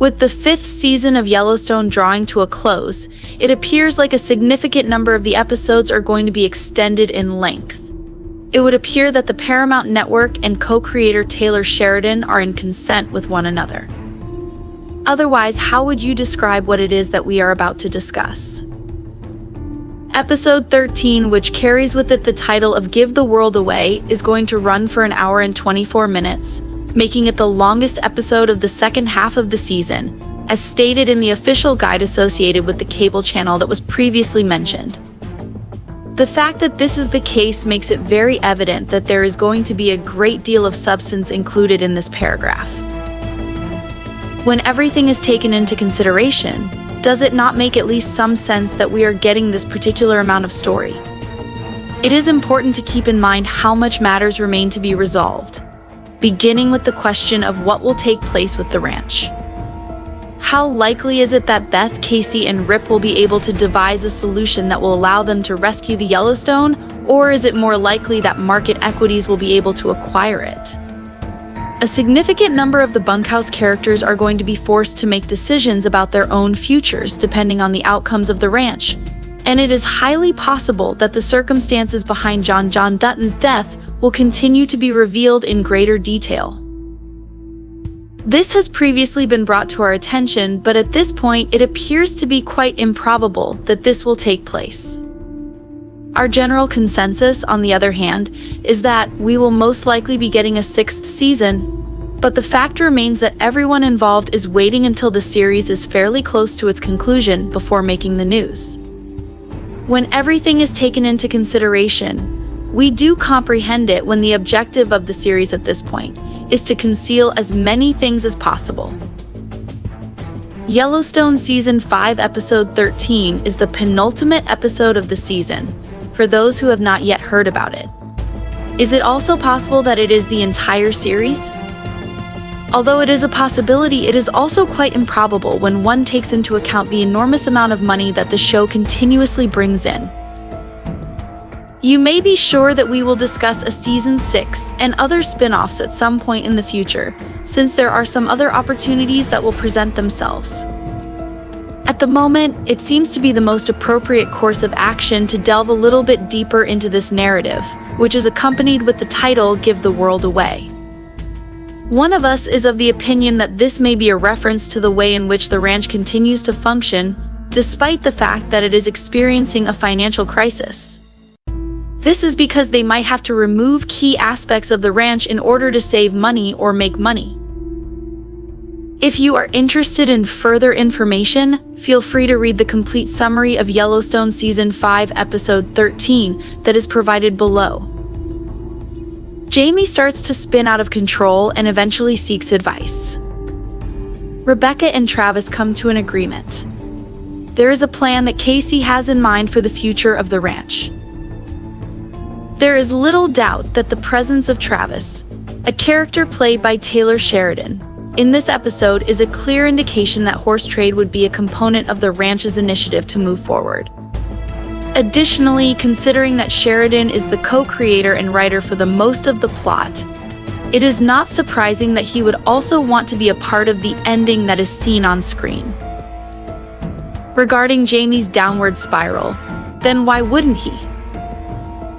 With the 5th season of Yellowstone drawing to a close, it appears like a significant number of the episodes are going to be extended in length. It would appear that the Paramount Network and co-creator Taylor Sheridan are in consent with one another. Otherwise, how would you describe what it is that we are about to discuss? Episode 13, which carries with it the title of Give the World Away, is going to run for an hour and 24 minutes, making it the longest episode of the second half of the season, as stated in the official guide associated with the cable channel that was previously mentioned. The fact that this is the case makes it very evident that there is going to be a great deal of substance included in this paragraph. When everything is taken into consideration, does it not make at least some sense that we are getting this particular amount of story? It is important to keep in mind how much matters remain to be resolved, beginning with the question of what will take place with the ranch. How likely is it that Beth, Kayce, and Rip will be able to devise a solution that will allow them to rescue the Yellowstone, or is it more likely that market equities will be able to acquire it? A significant number of the bunkhouse characters are going to be forced to make decisions about their own futures depending on the outcomes of the ranch, and it is highly possible that the circumstances behind John Dutton's death will continue to be revealed in greater detail. This has previously been brought to our attention, but at this point it appears to be quite improbable that this will take place. Our general consensus, on the other hand, is that we will most likely be getting a 6th season, but the fact remains that everyone involved is waiting until the series is fairly close to its conclusion before making the news. When everything is taken into consideration, we do comprehend it when the objective of the series at this point is to conceal as many things as possible. Yellowstone Season 5 Episode 13 is the penultimate episode of the season, for those who have not yet heard about it. Is it also possible that it is the entire series? Although it is a possibility, it is also quite improbable when one takes into account the enormous amount of money that the show continuously brings in. You may be sure that we will discuss a Season 6 and other spin-offs at some point in the future, since there are some other opportunities that will present themselves. At the moment, it seems to be the most appropriate course of action to delve a little bit deeper into this narrative, which is accompanied with the title Give the World Away. One of us is of the opinion that this may be a reference to the way in which the ranch continues to function, despite the fact that it is experiencing a financial crisis. This is because they might have to remove key aspects of the ranch in order to save money or make money. If you are interested in further information, feel free to read the complete summary of Yellowstone Season 5 Episode 13 that is provided below. Jamie starts to spin out of control and eventually seeks advice. Rebecca and Travis come to an agreement. There is a plan that Kayce has in mind for the future of the ranch. There is little doubt that the presence of Travis, a character played by Taylor Sheridan, in this episode is a clear indication that horse trade would be a component of the ranch's initiative to move forward. Additionally, considering that Sheridan is the co-creator and writer for the most of the plot, it is not surprising that he would also want to be a part of the ending that is seen on screen. Regarding Jamie's downward spiral, then why wouldn't he?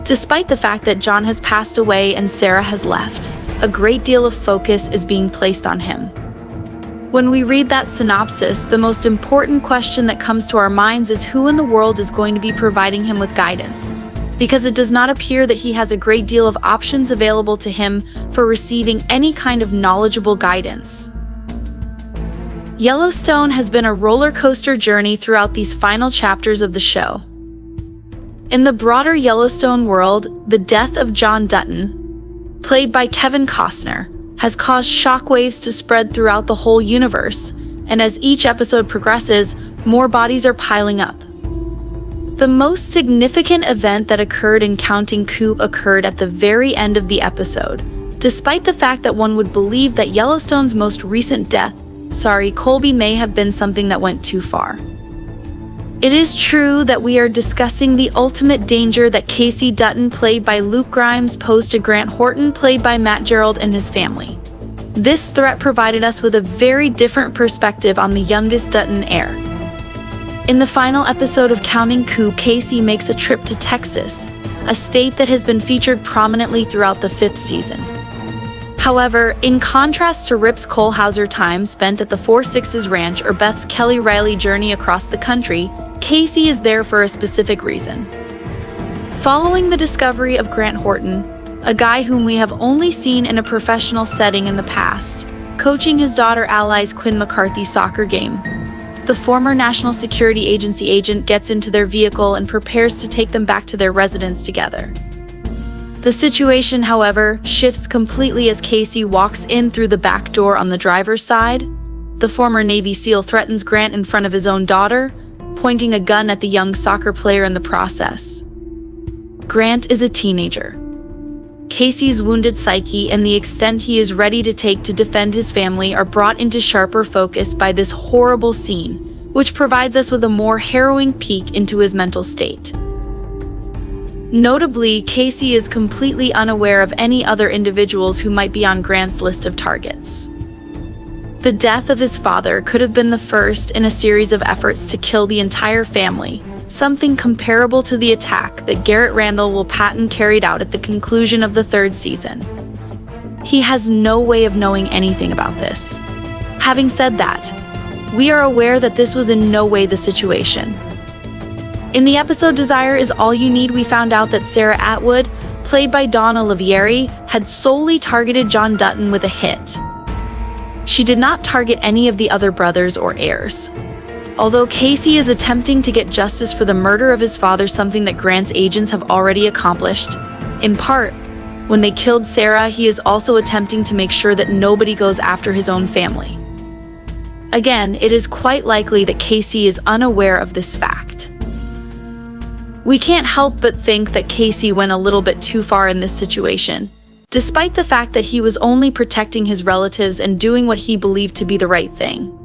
Despite the fact that John has passed away and Sarah has left, a great deal of focus is being placed on him. When we read that synopsis, the most important question that comes to our minds is who in the world is going to be providing him with guidance, because it does not appear that he has a great deal of options available to him for receiving any kind of knowledgeable guidance. Yellowstone has been a roller coaster journey throughout these final chapters of the show. In the broader Yellowstone world, the death of John Dutton, played by Kevin Costner, has caused shockwaves to spread throughout the whole universe, and as each episode progresses, more bodies are piling up. The most significant event that occurred in Counting Coup occurred at the very end of the episode, despite the fact that one would believe that Yellowstone's most recent death, Colby, may have been something that went too far. It is true that we are discussing the ultimate danger that Kayce Dutton, played by Luke Grimes, posed to Grant Horton, played by Matt Gerald, and his family. This threat provided us with a very different perspective on the youngest Dutton heir. In the final episode of Counting Coup, Kayce makes a trip to Texas, a state that has been featured prominently throughout the 5th season. However, in contrast to Rip's Kohlhauser time spent at the 4-6's ranch or Beth's Kelly Riley journey across the country, Kayce is there for a specific reason. Following the discovery of Grant Horton, a guy whom we have only seen in a professional setting in the past, coaching his daughter Ally's Quinn McCarthy soccer game, the former National Security Agency agent gets into their vehicle and prepares to take them back to their residence together. The situation, however, shifts completely as Kayce walks in through the back door on the driver's side. The former Navy SEAL threatens Grant in front of his own daughter, pointing a gun at the young soccer player in the process. Grant is a teenager. Kayce's wounded psyche and the extent he is ready to take to defend his family are brought into sharper focus by this horrible scene, which provides us with a more harrowing peek into his mental state. Notably, Kayce is completely unaware of any other individuals who might be on Grant's list of targets. The death of his father could have been the first in a series of efforts to kill the entire family, something comparable to the attack that Garrett Randall will patent carried out at the conclusion of the 3rd season. He has no way of knowing anything about this. Having said that, we are aware that this was in no way the situation. In the episode Desire Is All You Need, we found out that Sarah Atwood, played by Dawn Olivieri, had solely targeted John Dutton with a hit. She did not target any of the other brothers or heirs. Although Kayce is attempting to get justice for the murder of his father, something that Grant's agents have already accomplished, in part, when they killed Sarah, he is also attempting to make sure that nobody goes after his own family. Again, it is quite likely that Kayce is unaware of this fact. We can't help but think that Kayce went a little bit too far in this situation, despite the fact that he was only protecting his relatives and doing what he believed to be the right thing.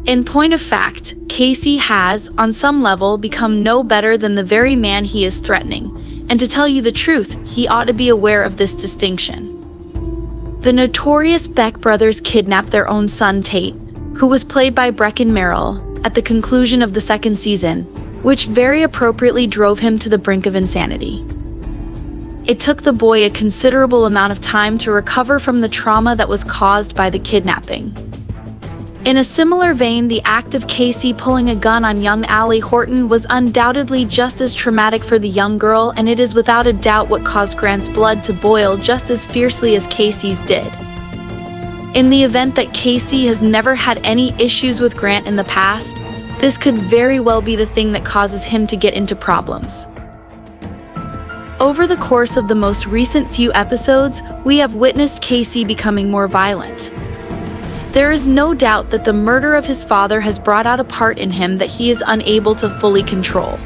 In point of fact, Kayce has, on some level, become no better than the very man he is threatening, and to tell you the truth, he ought to be aware of this distinction. The notorious Beck brothers kidnapped their own son Tate, who was played by Breckin Merrill, at the conclusion of the 2nd season, which very appropriately drove him to the brink of insanity. It took the boy a considerable amount of time to recover from the trauma that was caused by the kidnapping. In a similar vein, the act of Kayce pulling a gun on young Allie Horton was undoubtedly just as traumatic for the young girl, and it is without a doubt what caused Grant's blood to boil just as fiercely as Kayce's did. In the event that Kayce has never had any issues with Grant in the past, this could very well be the thing that causes him to get into problems. Over the course of the most recent few episodes, we have witnessed Kayce becoming more violent. There is no doubt that the murder of his father has brought out a part in him that he is unable to fully control.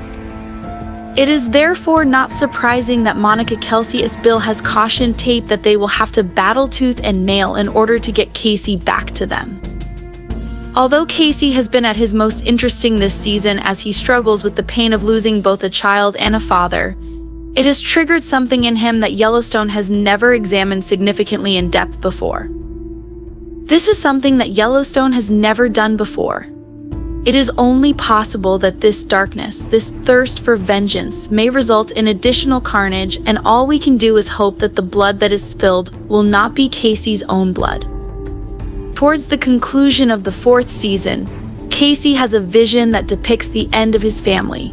It is therefore not surprising that Monica Kelsey Isbill has cautioned Tate that they will have to battle tooth and nail in order to get Kayce back to them. Although Kayce has been at his most interesting this season as he struggles with the pain of losing both a child and a father, it has triggered something in him that Yellowstone has never examined significantly in depth before. This is something that Yellowstone has never done before. It is only possible that this darkness, this thirst for vengeance, may result in additional carnage, and all we can do is hope that the blood that is spilled will not be Kayce's own blood. Towards the conclusion of the 4th season, Kayce has a vision that depicts the end of his family.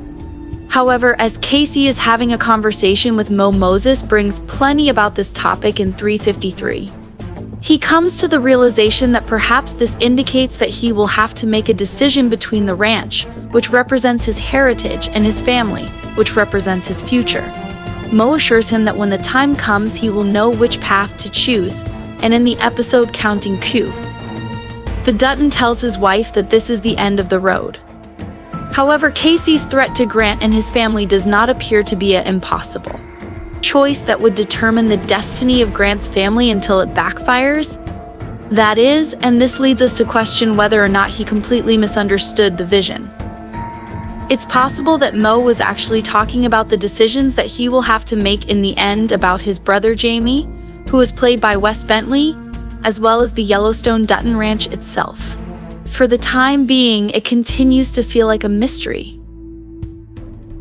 However, as Kayce is having a conversation with Mo Moses brings plenty about this topic in 353. He comes to the realization that perhaps this indicates that he will have to make a decision between the ranch, which represents his heritage, and his family, which represents his future. Mo assures him that when the time comes, he will know which path to choose, and in the episode Counting Coup, the Dutton tells his wife that this is the end of the road. However, Kayce's threat to Grant and his family does not appear to be an impossible choice that would determine the destiny of Grant's family until it backfires. That is, and this leads us to question whether or not he completely misunderstood the vision. It's possible that Mo was actually talking about the decisions that he will have to make in the end about his brother Jamie, who is played by Wes Bentley, as well as the Yellowstone Dutton Ranch itself. For the time being, it continues to feel like a mystery.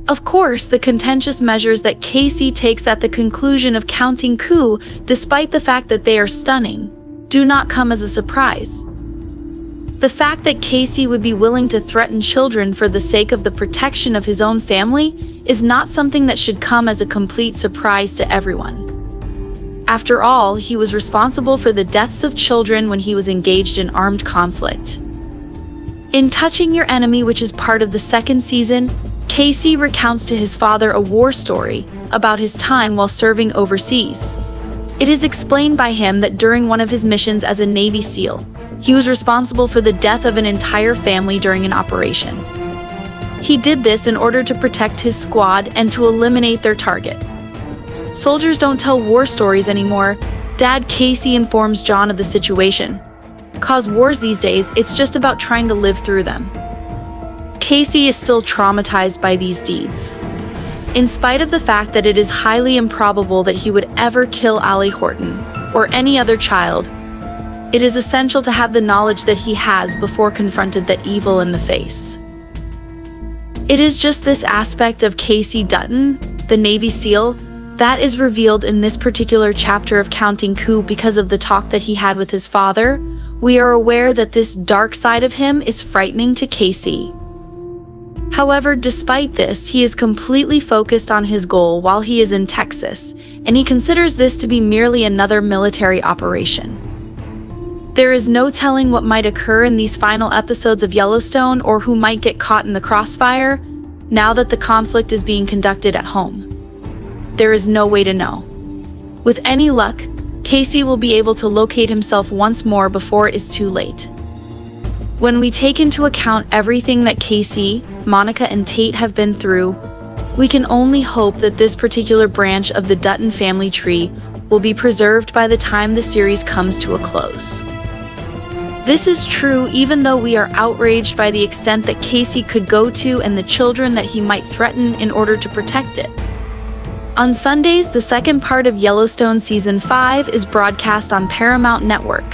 Of course, the contentious measures that Kayce takes at the conclusion of Counting Coup, despite the fact that they are stunning, do not come as a surprise. The fact that Kayce would be willing to threaten children for the sake of the protection of his own family is not something that should come as a complete surprise to everyone. After all, he was responsible for the deaths of children when he was engaged in armed conflict. In Touching Your Enemy, which is part of the second season, Kayce recounts to his father a war story about his time while serving overseas. It is explained by him that during one of his missions as a Navy SEAL, he was responsible for the death of an entire family during an operation. He did this in order to protect his squad and to eliminate their target. Soldiers don't tell war stories anymore. Dad Kayce informs John of the situation. Cause wars these days, it's just about trying to live through them. Kayce is still traumatized by these deeds. In spite of the fact that it is highly improbable that he would ever kill Allie Horton or any other child, it is essential to have the knowledge that he has before confronted that evil in the face. It is just this aspect of Kayce Dutton, the Navy SEAL, that is revealed in this particular chapter of Counting Coup because of the talk that he had with his father. We are aware that this dark side of him is frightening to Kayce. However, despite this, he is completely focused on his goal while he is in Texas, and he considers this to be merely another military operation. There is no telling what might occur in these final episodes of Yellowstone or who might get caught in the crossfire now that the conflict is being conducted at home. There is no way to know. With any luck, Kayce will be able to locate himself once more before it is too late. When we take into account everything that Kayce, Monica, and Tate have been through, we can only hope that this particular branch of the Dutton family tree will be preserved by the time the series comes to a close. This is true even though we are outraged by the extent that Kayce could go to and the children that he might threaten in order to protect it. On Sundays, the second part of Yellowstone Season 5 is broadcast on Paramount Network.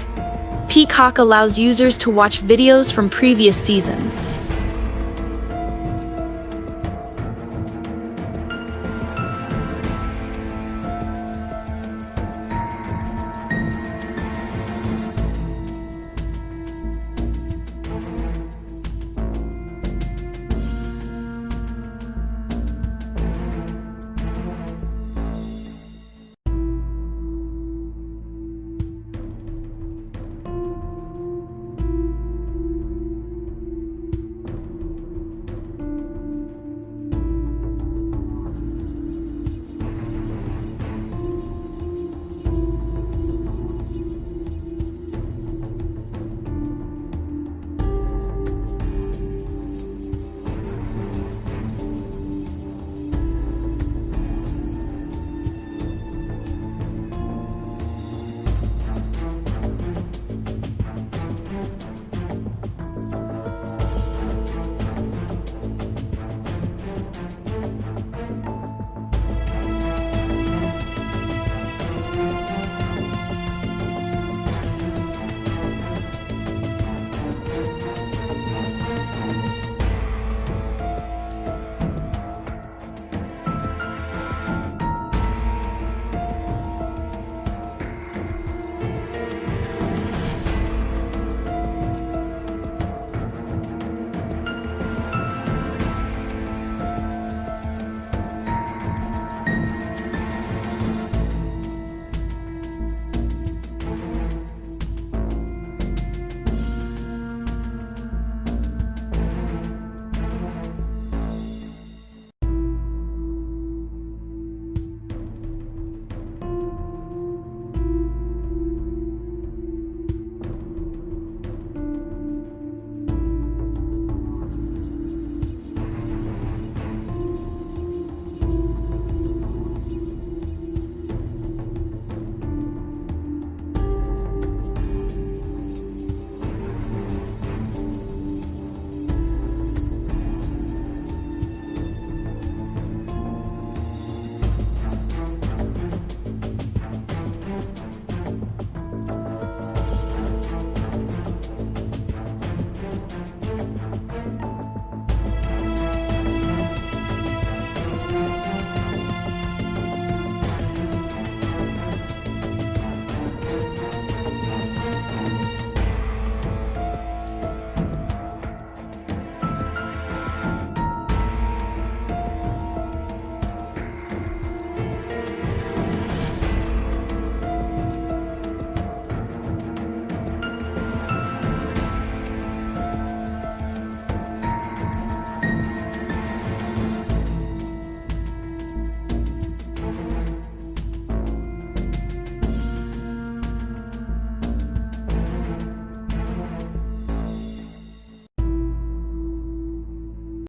Peacock allows users to watch videos from previous seasons.